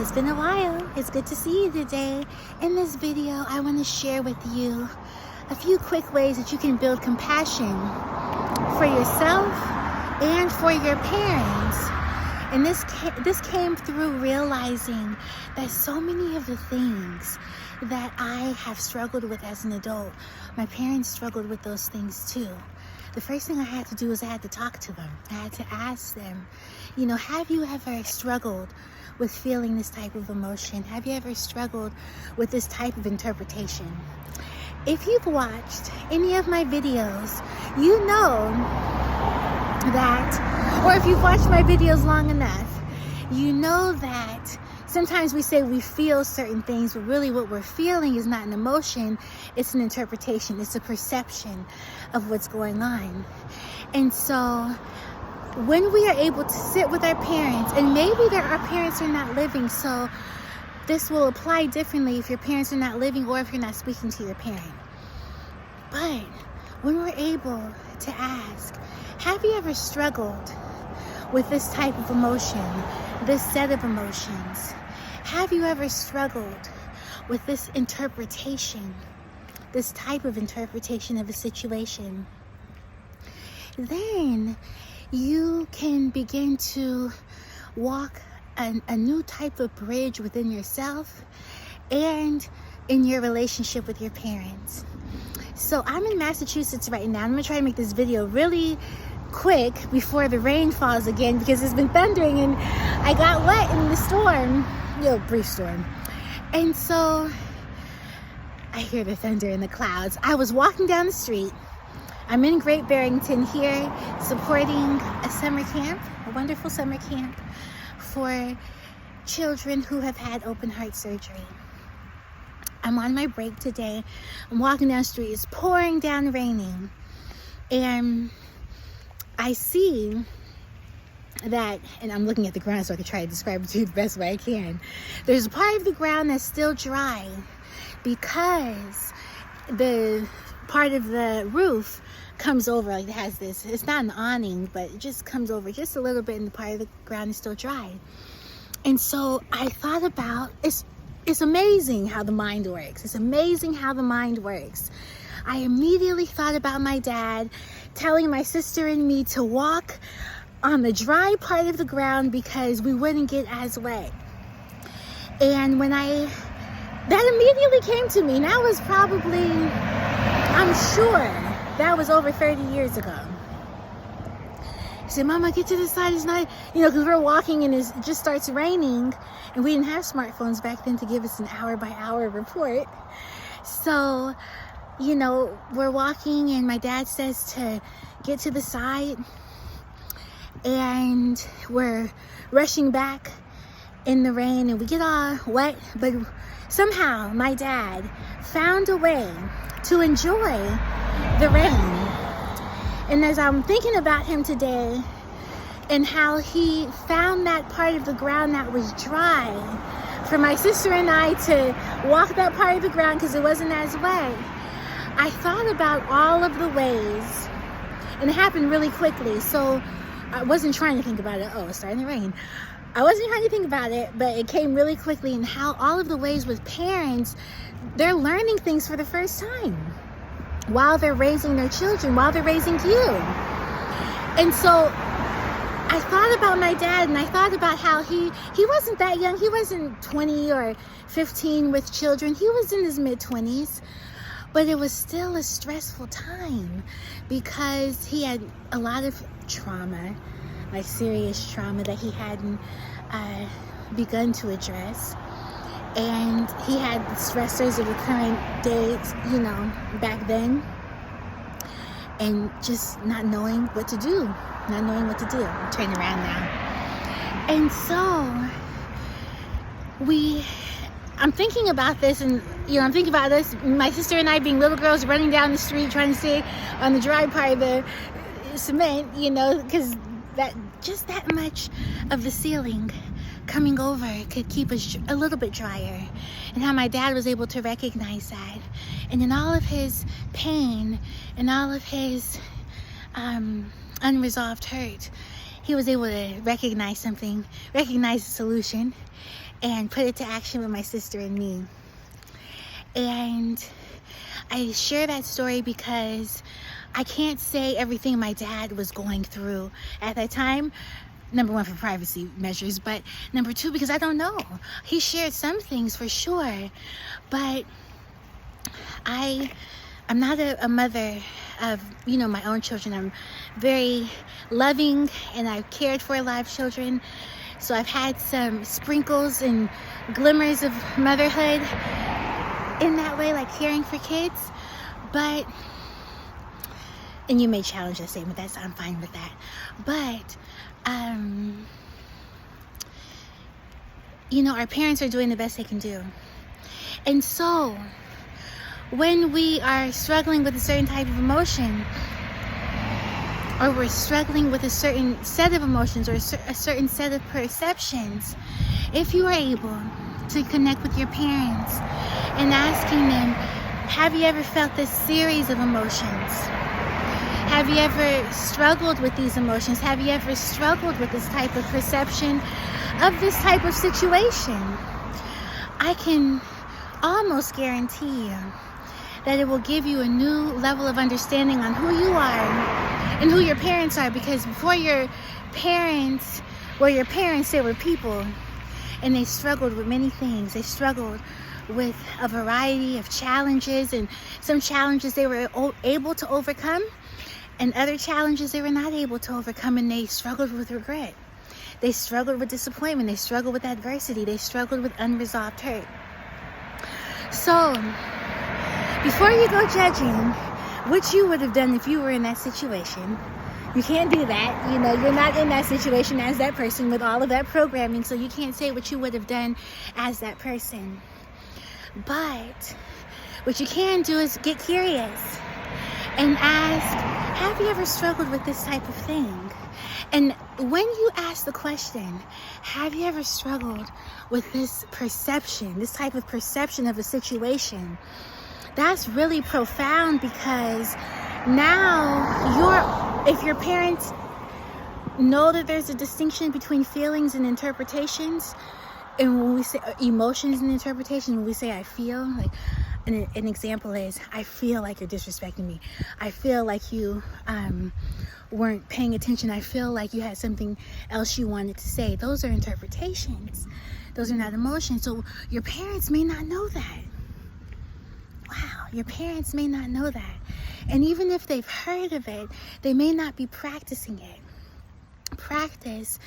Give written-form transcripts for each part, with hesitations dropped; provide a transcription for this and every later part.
It's been a while. It's good to see you today. In this video, I want to share with you a few quick ways that you can build compassion for yourself and for your parents. And this came through realizing that so many of the things that I have struggled with as an adult, my parents struggled with those things too. The first thing I had to do was I had to talk to them. I had to ask them, have you ever struggled with feeling this type of emotion? Have you ever struggled with this type of interpretation? If you've watched any of my videos, you know that, or if you've watched my videos long enough, you know that sometimes we say we feel certain things, but really what we're feeling is not an emotion, it's an interpretation, it's a perception of what's going on. And so when we are able to sit with our parents, and maybe our parents are not living, so this will apply differently if your parents are not living or if you're not speaking to your parent. But when we're able to ask, have you ever struggled with this type of emotion, this set of emotions? Have you ever struggled with this interpretation, this type of interpretation of a situation? Then you can begin to walk a new type of bridge within yourself and in your relationship with your parents. So I'm in Massachusetts right now. I'm going to try to make this video really quick before the rain falls again because it's been thundering and I got wet in the storm, brief storm. And so I hear the thunder in the clouds. I was walking down the street. I'm in Great Barrington here supporting a summer camp, a wonderful summer camp for children who have had open heart surgery. I'm on my break today. I'm walking down the street. It's pouring down raining. And I see that, and I'm looking at the ground so I can try to describe it to you the best way I can. There's a part of the ground that's still dry because the part of the roof comes over, like it has this, it's not an awning, but it just comes over just a little bit and the part of the ground is still dry. And so I thought about, it's amazing how the mind works. It's amazing how the mind works. I immediately thought about my dad telling my sister and me to walk on the dry part of the ground because we wouldn't get as wet. And that immediately came to me. And that was probably, I'm sure, that was over 30 years ago. He said, Mama, get to the side. It's not, because we're walking and it just starts raining. And we didn't have smartphones back then to give us an hour by hour report. So, we're walking and my dad says to get to the side. And we're rushing back in the rain and we get all wet. But somehow my dad found a way to enjoy the rain. And as I'm thinking about him today and how he found that part of the ground that was dry for my sister and I to walk that part of the ground because it wasn't as wet, I thought about all of the ways, and it happened really quickly, so I wasn't trying to think about it. Oh, it's starting to rain. I wasn't trying to think about it, but it came really quickly, and how all of the ways with parents, they're learning things for the first time while they're raising their children, while they're raising you. And so I thought about my dad, and I thought about how he wasn't that young. He wasn't 20 or 15 with children. He was in his mid-20s. But it was still a stressful time because he had a lot of trauma, like serious trauma that he hadn't begun to address. And he had the stressors of the current day, back then. And just not knowing what to do. I'm turning around now. And so I'm thinking about this, and I'm thinking about this, my sister and I being little girls running down the street trying to stay on the dry part of the cement, because that much of the ceiling coming over could keep us a little bit drier, and how my dad was able to recognize that, and in all of his pain and all of his unresolved hurt, he was able to recognize something, recognize the solution, and put it to action with my sister and me. And I share that story because I can't say everything my dad was going through at that time. Number one, for privacy measures, but number two, because I don't know. He shared some things for sure, but I'm not a mother of, my own children. I'm very loving, and I've cared for a lot of children. So I've had some sprinkles and glimmers of motherhood in that way, like caring for kids. But, and you may challenge that statement, I'm fine with that. But, our parents are doing the best they can do. And so, when we are struggling with a certain type of emotion, or we're struggling with a certain set of emotions or a certain set of perceptions, if you are able to connect with your parents and asking them, have you ever felt this series of emotions? Have you ever struggled with these emotions? Have you ever struggled with this type of perception of this type of situation? I can almost guarantee you that it will give you a new level of understanding on who you are and who your parents are, because before your parents they were people, and they struggled with many things. They struggled with a variety of challenges, and some challenges they were able to overcome, and other challenges they were not able to overcome, and they struggled with regret. They struggled with disappointment. They struggled with adversity. They struggled with unresolved hurt. So, before you go judging what you would have done if you were in that situation, you can't do that. You're not in that situation as that person with all of that programming, so you can't say what you would have done as that person. But what you can do is get curious and ask, have you ever struggled with this type of thing? And when you ask the question, have you ever struggled with this perception, this type of perception of a situation, that's really profound, because now if your parents know that there's a distinction between feelings and interpretations, and when we say emotions and interpretation, when we say I feel, like an example is, I feel like you're disrespecting me. I feel like you weren't paying attention. I feel like you had something else you wanted to say. Those are interpretations. Those are not emotions. So your parents may not know that. Wow, your parents may not know that. And even if they've heard of it, they may not be practicing it. Practice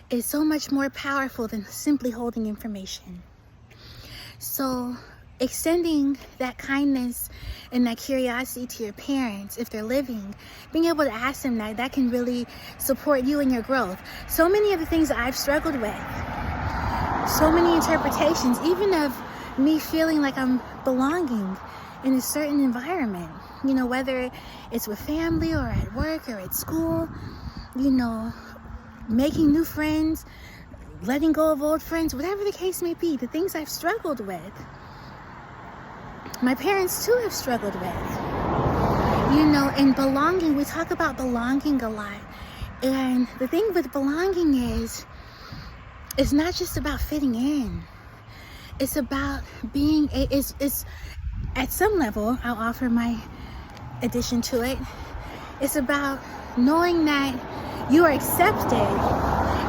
is so much more powerful than simply holding information. So extending that kindness and that curiosity to your parents, if they're living, being able to ask them that can really support you in your growth. So many of the things that I've struggled with, so many interpretations, even of me feeling like I'm belonging in a certain environment, whether it's with family or at work or at school, making new friends, letting go of old friends, whatever the case may be, the things I've struggled with, my parents too have struggled with. And belonging, we talk about belonging a lot. And the thing with belonging is, it's not just about fitting in. It's about being, it's at some level, I'll offer my addition to it. It's about knowing that you are accepted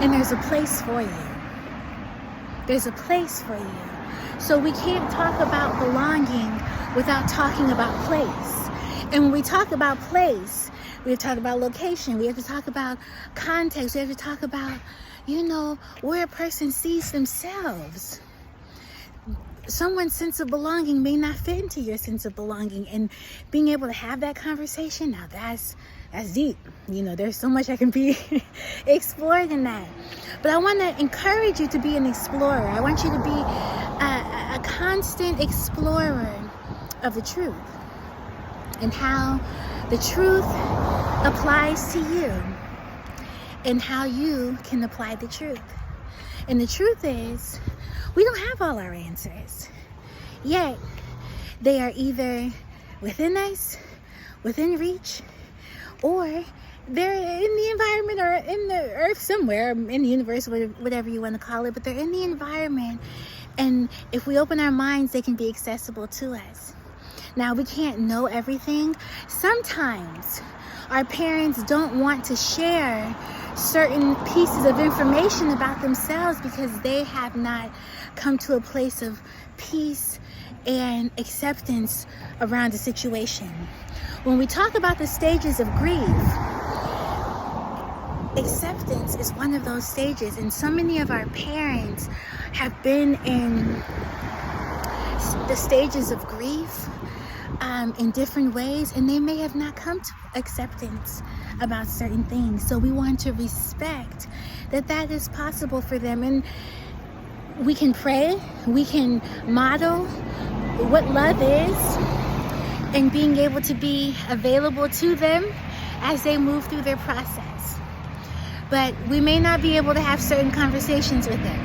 and there's a place for you. There's a place for you. So we can't talk about belonging without talking about place. And when we talk about place, we have to talk about location. We have to talk about context. We have to talk about, where a person sees themselves. Someone's sense of belonging may not fit into your sense of belonging, and being able to have that conversation, now that's deep. There's so much that can be explored in that. But I want to encourage you to be an explorer. I want you to be a constant explorer of the truth and how the truth applies to you and how you can apply the truth. And the truth is, we don't have all our answers, yet they are either within us, within reach, or they're in the environment or in the earth somewhere, in the universe, whatever you want to call it, but they're in the environment. And if we open our minds, they can be accessible to us. Now, we can't know everything. Sometimes our parents don't want to share certain pieces of information about themselves because they have not come to a place of peace and acceptance around the situation. When we talk about the stages of grief, acceptance is one of those stages, and so many of our parents have been in the stages of grief in different ways, and they may have not come to acceptance about certain things. So we want to respect that is possible for them, and we can pray, we can model what love is, and being able to be available to them as they move through their process. But we may not be able to have certain conversations with them,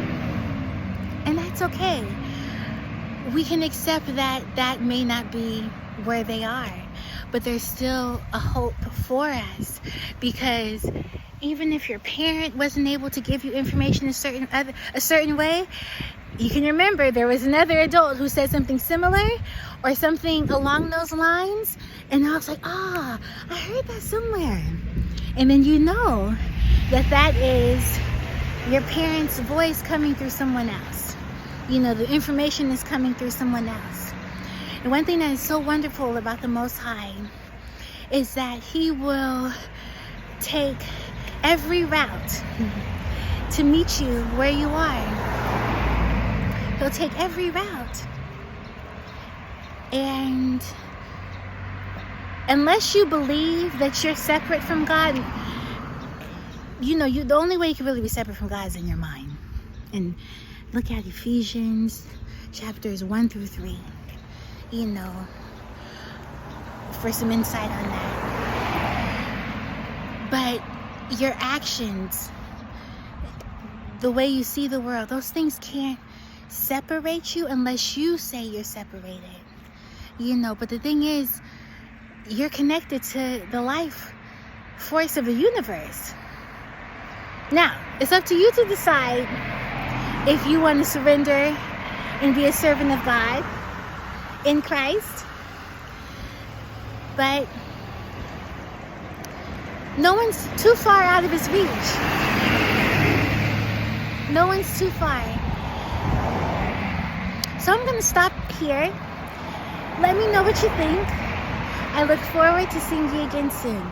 and that's okay. We can accept that may not be where they are, but there's still a hope for us, because even if your parent wasn't able to give you information a certain way, you can remember there was another adult who said something similar or something along those lines, and I was like, I heard that somewhere. And then you know that is your parents' voice coming through someone else. You know, the information is coming through someone else. And one thing that is so wonderful about the Most High is that He will take every route to meet you where you are. He'll take every route. And unless you believe that you're separate from God, the only way you can really be separate from God is in your mind. And look at Ephesians chapters 1 through 3, for some insight on that. But your actions, the way you see the world, those things can't separate you unless you say you're separated. But the thing is, you're connected to the life force of the universe. Now, it's up to you to decide if you want to surrender and be a servant of God in Christ. But no one's too far out of His reach. No one's too far. So I'm going to stop here. Let me know what you think. I look forward to seeing you again soon.